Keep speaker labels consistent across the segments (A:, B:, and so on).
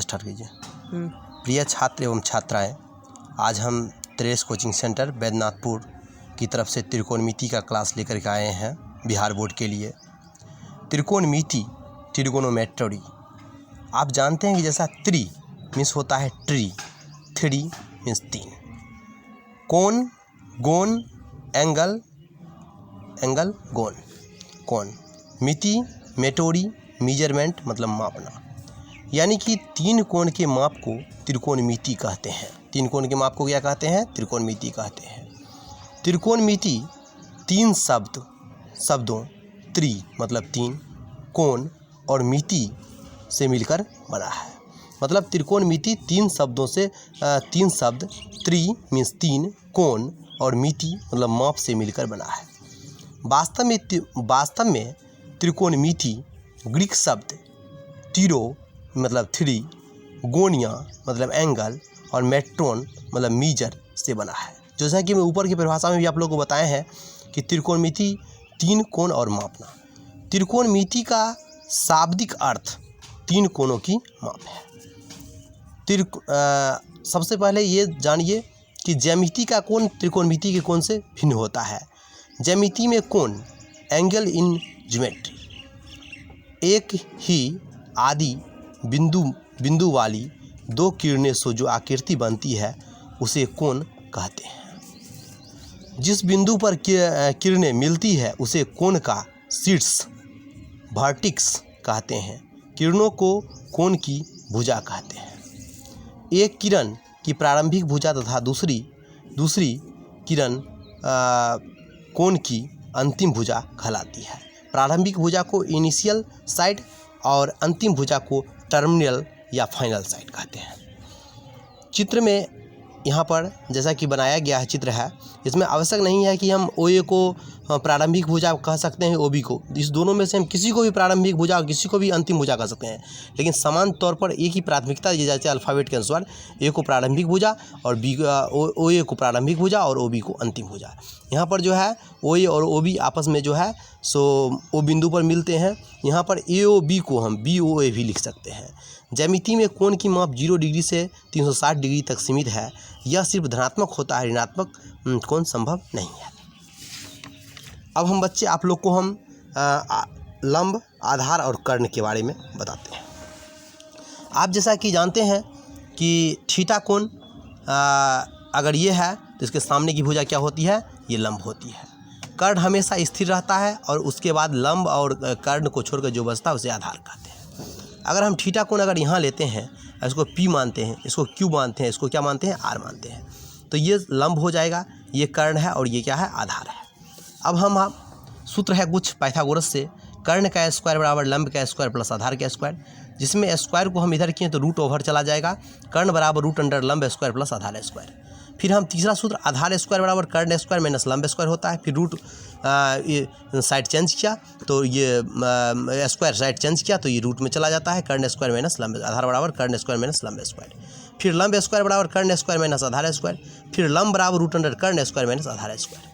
A: Start कीजिए। प्रिय छात्र एवं छात्राएं, आज हम त्रेस कोचिंग सेंटर बैद्यनाथपुर की तरफ से त्रिकोणमिति का क्लास लेकर के आए हैं बिहार बोर्ड के लिए। त्रिकोणमिति, ट्रिगोनोमेट्री, आप जानते हैं कि जैसा त्रि मीन्स होता है ट्री, थ्री मीन्स तीन, कोण गोन, एंगल एंगल गोन कोण, मिति मेटोरी मेजरमेंट मतलब मापना, यानी कि तीन कोण के माप को त्रिकोणमिति कहते हैं। तीन कोण के माप को क्या कहते हैं? त्रिकोणमिति कहते हैं। त्रिकोणमिति तीन शब्दों त्रि मतलब तीन, कोण और मिति से मिलकर बना है। मतलब त्रिकोणमिति तीन शब्दों से तीन शब्द त्रि मीन्स तीन, कोण और मिति मतलब माप से मिलकर बना है। वास्तव में त्रिकोणमिति ग्रीक शब्द तीरो मतलब थ्री, गोनिया मतलब एंगल और मेट्रोन मतलब मीजर से बना है। जैसा कि मैं ऊपर की परिभाषा में भी आप लोगों को बताए हैं कि त्रिकोणमिति तीन कोण और मापना। त्रिकोणमिति का शाब्दिक अर्थ तीन कोणों की माप है। सबसे पहले ये जानिए कि ज्यामिति का कोण त्रिकोणमिति के कोण से भिन्न होता है। ज्यामिति में कोण एंगल इन ज्योमेट्री, एक ही आदि बिंदु वाली दो किरणें से जो आकृति बनती है उसे कोण कहते हैं। जिस बिंदु पर किरणें मिलती है उसे कोण का शीर्ष वर्टेक्स कहते हैं। किरणों को कोण की भुजा कहते हैं। एक किरण की प्रारंभिक भुजा तथा दूसरी किरण कोण की अंतिम भुजा कहलाती है। प्रारंभिक भुजा को इनिशियल साइड और अंतिम भुजा को टर्मिनल या फाइनल साइड कहते हैं। चित्र में यहाँ पर जैसा कि बनाया गया है चित्र है, इसमें आवश्यक नहीं है कि हम OA को प्रारंभिक भुजा कह सकते हैं, OB को। इस दोनों में से हम किसी को भी प्रारंभिक भुजा और किसी को भी अंतिम भुजा कह सकते हैं, लेकिन समान तौर पर एक ही प्राथमिकता दी जाती है अल्फ़ाबेट के अनुसार। A को प्रारंभिक भुजा और OA को प्रारंभिक भुजा और OB को अंतिम भुजा। यहाँ पर जो है OA और OB आपस में जो है सो O बिंदु पर मिलते हैं। यहाँ पर AOB को हम BOA भी लिख सकते हैं। ज्यामिति में कोण की माप 0 डिग्री से 360 डिग्री तक सीमित है। यह सिर्फ धनात्मक होता है, ऋणात्मक कोण संभव नहीं है। अब हम बच्चे आप लोग को हम लंब, आधार और कर्ण के बारे में बताते हैं। आप जैसा कि जानते हैं कि थीटा कोण अगर ये है तो इसके सामने की भुजा क्या होती है? ये लंब होती है। कर्ण हमेशा स्थिर रहता है और उसके बाद लंब और कर्ण को छोड़कर जो बचता है उसे आधार कहते हैं। अगर हम थीटा कोण अगर यहाँ लेते हैं, इसको P मानते हैं, इसको Q मानते हैं, इसको क्या मानते हैं? R मानते हैं, तो ये लंब हो जाएगा, ये कर्ण है और ये क्या है? आधार है। अब हम सूत्र है कुछ पाइथागोरस से, कर्ण का स्क्वायर बराबर लंब का स्क्वायर प्लस आधार का स्क्वायर, जिसमें स्क्वायर को हम इधर किए तो रूट ओवर चला जाएगा। कर्ण बराबर रूट अंडर लंब स्क्वायर प्लस आधार स्क्वायर। फिर हम तीसरा सूत्र आधार स्क्वायर बराबर कर्ण स्क्वायर माइनस लंब स्क्वायर होता है। फिर रूट साइड चेंज किया तो ये स्क्वायर साइड चेंज किया तो ये रूट में चला जाता है। कर्ण स्क्वायर माइनस लंब, आधार बराबर कर्ण स्क्वायर माइनस लंब स्क्वायर। फिर लंब स्क्वायर बराबर कर्ण स्क्वायर माइनस आधार स्क्वायर। फिर लंब बराबर रूट अंडर कर्ण स्क्वायर माइनस आधार स्क्वायर।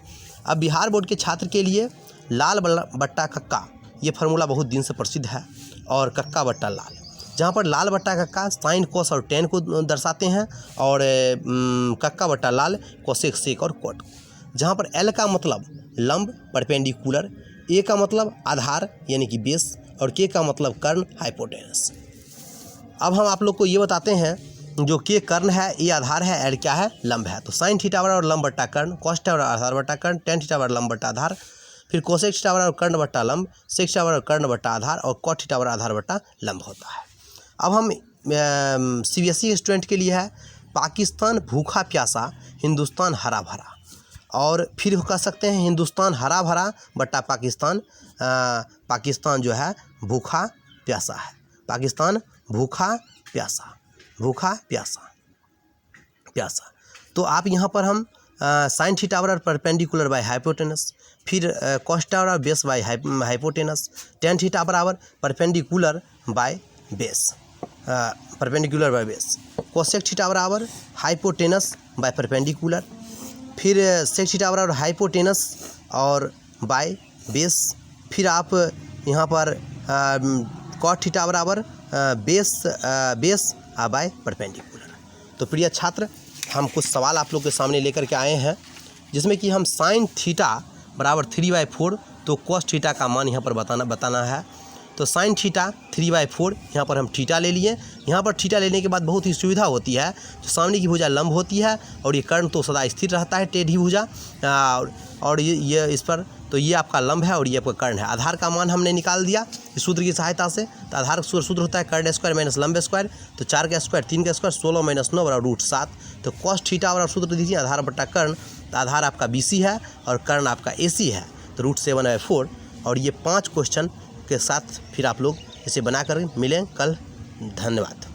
A: अब बिहार बोर्ड के छात्र के लिए लाल बट्टा कक्का, ये फार्मूला बहुत दिन से प्रसिद्ध है, और कक्का बट्टा लाल, जहाँ पर लाल बट्टा कक्का साइन कोस और टेन को दर्शाते हैं और कक्का बट्टा लाल कोसेक सेक और कोट। जहाँ पर L का मतलब लंब परपेंडिकुलर, A का मतलब आधार यानी कि बेस और K का मतलब कर्ण हाइपोटेनस। अब हम आप लोग को ये बताते हैं जो K कर्ण है, A आधार है, L क्या है? लंब है। तो साइन थीटा बराबर लंब बट्टा कर्ण, कॉस थीटा बराबर आधार बट्टा कर्ण, टेन थीटा बराबर लंब बट्टा आधार, फिर कोसेक थीटा बराबर कर्ण बट्टा लंब, सेक थीटा बराबर कर्ण बट्टा आधार और कॉट थीटा बराबर आधार बट्टा लंब होता है। अब हम CBSE स्टूडेंट के लिए है पाकिस्तान भूखा प्यासा, हिंदुस्तान हरा भरा, और फिर कह सकते हैं हिंदुस्तान हरा भरा बट्टा पाकिस्तान, पाकिस्तान जो है भूखा प्यासा है। पाकिस्तान भूखा प्यासा, भूखा प्यासा प्यासा। तो आप यहाँ पर हम साइन थीटा बराबर परपेंडिकुलर बाय हाइपोटेनस, फिर कॉस थीटा बराबर base by hypotenuse, tan theta बराबर perpendicular by base, perpendicular by base, cosec theta बराबर हाइपोटेनस बाय परपेंडिकुलर, फिर सेक थीटा बराबर हाइपोटेनस और बाय बेस, फिर आप यहाँ पर कॉट थीटा बराबर बेस बाय परपेंडिकुलर। तो प्रिय छात्र, हम कुछ सवाल आप लोग के सामने लेकर के आए हैं, जिसमें कि हम साइन थीटा बराबर 3/4, तो कॉस थीटा का मान यहाँ पर बताना है। तो साइन थीटा 3/4, यहाँ पर हम थीटा ले लिए। यहाँ पर थीटा लेने के बाद बहुत ही सुविधा होती है, जो सामने की भुजा लंब होती है और ये कर्ण तो सदा स्थिर रहता है, टेढ़ी भुजा, और ये इस पर, तो ये आपका लंब है और ये आपका कर्ण है। आधार का मान हमने निकाल दिया इस सूत्र की सहायता से। तो आधार सूत्र होता है कर्ण स्क्वायर माइनस लंब स्क्वायर, तो 4 का स्क्वायर 3 का स्क्वायर 16 - 9 बराबर √7। तो कॉस थीटा बराबर सूत्र दीजिए आधार बट्टा कर्ण। तो आधार आपका BC है और कर्ण आपका AC है, तो √7/4। और ये 5 क्वेश्चन के साथ फिर आप लोग इसे बना कर मिलें कल। धन्यवाद।